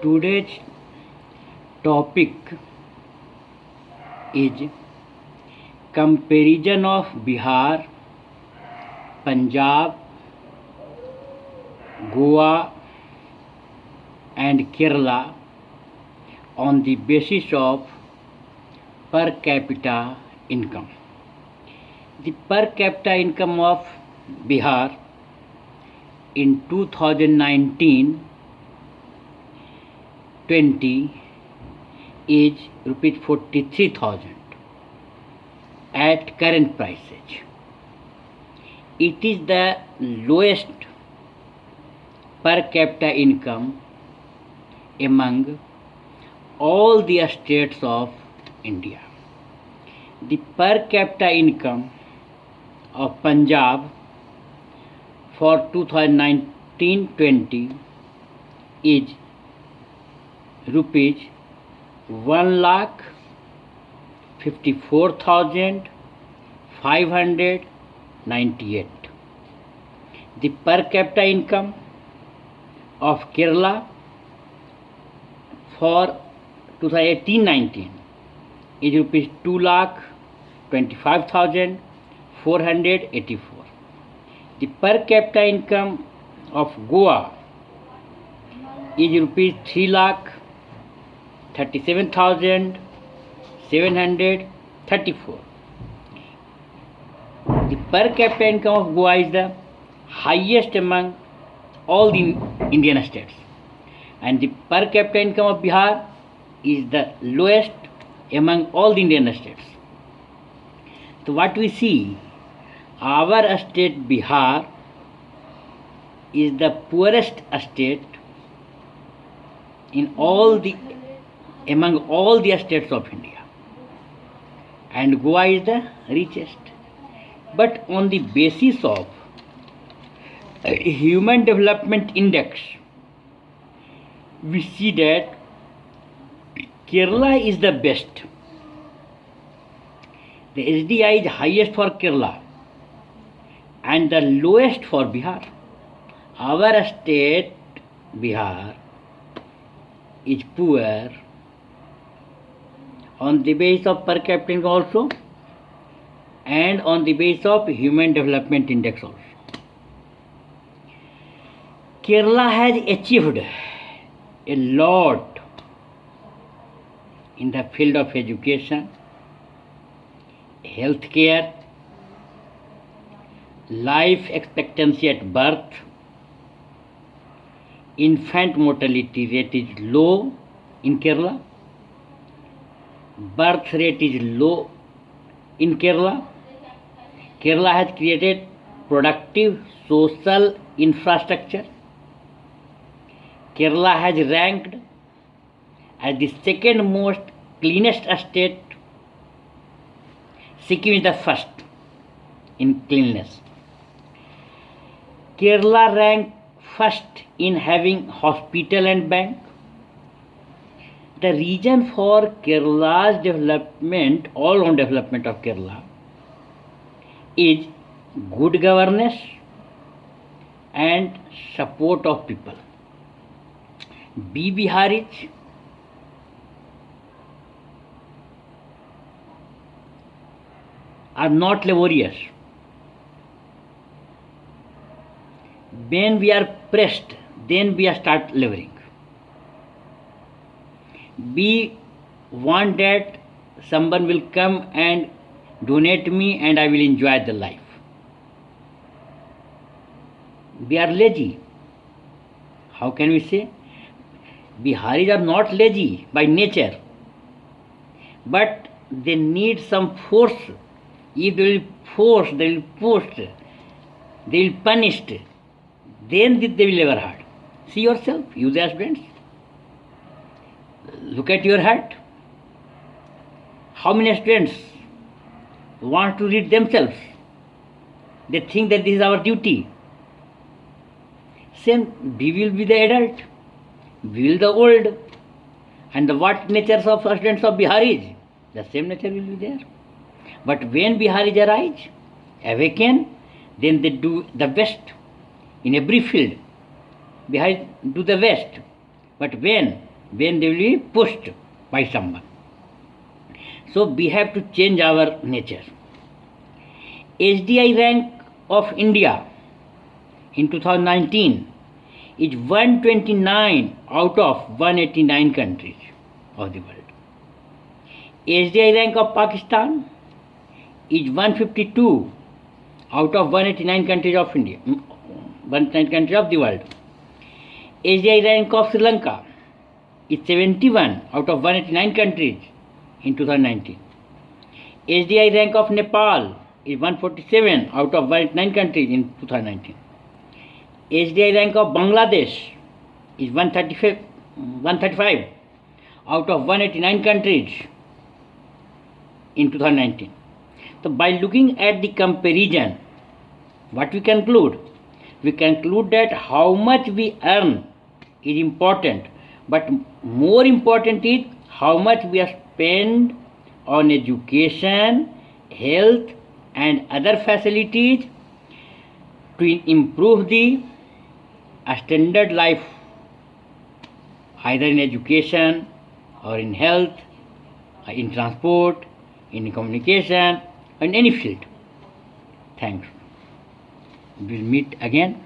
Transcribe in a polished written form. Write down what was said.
Today's topic is comparison of Bihar, Punjab, Goa and Kerala on the basis of per capita income. The per capita income of Bihar in 2019-20 is rupees 43,000 at current prices. It is the lowest per capita income among all the states of India. The per capita income of Punjab for 2019-20 is rupees 1,54,598. The per capita income of Kerala for 2018-19 is rupees 2,25,484. The per capita income of Goa is rupees 3,37,734. The per capita income of Goa is the highest among all the Indian states, and the per capita income of Bihar is the lowest among all the Indian states. So what we see, our state Bihar is the poorest state in among all the states of India, and Goa is the richest. But on the basis of Human Development Index, we see that Kerala is the best. The HDI is highest for Kerala and the lowest for Bihar. Our state, Bihar, is poor on the basis of per capita income also and on the basis of Human Development Index also. Kerala has achieved a lot in the field of education, healthcare, life expectancy at birth, infant mortality rate is low in Kerala, birth rate is low in Kerala. Kerala has created productive social infrastructure. Kerala has ranked as the second most cleanest state. Sikkim is the first in cleanliness. Kerala ranked first in having hospital and bank. The reason for Kerala's development, all-round development of Kerala, is good governance and support of people. We Biharis are not laborious. When we are pressed, then we start laboring. We want that someone will come and donate me and I will enjoy the life. We are lazy. How can we say? Biharis are not lazy by nature, but they need some force. If they will force, they will push, they will punish, then they will never hurt. See yourself, you the students. Look at your heart. How many students want to read themselves? They think that this is our duty. Same, we will be the adult, we will the old, and the what natures of students of Biharis, the same nature will be there. But when Biharis arise, awaken, then they do the best in every field. Biharis do the best. But when when they will be pushed by someone. So we have to change our nature. HDI rank of India in 2019 is 129 out of 189 countries of the world. HDI rank of Pakistan is 152 out of 189 countries of India, 189 countries of the world. HDI rank of Sri Lanka is 71 out of 189 countries in 2019. HDI rank of Nepal is 147 out of 189 countries in 2019. HDI rank of Bangladesh is 135 out of 189 countries in 2019. So by looking at the comparison, what we conclude? We conclude that how much we earn is important, but more important is how much we spend on education, health and other facilities to improve the standard life, either in education or in health, in transport, in communication, in any field. Thanks. We'll meet again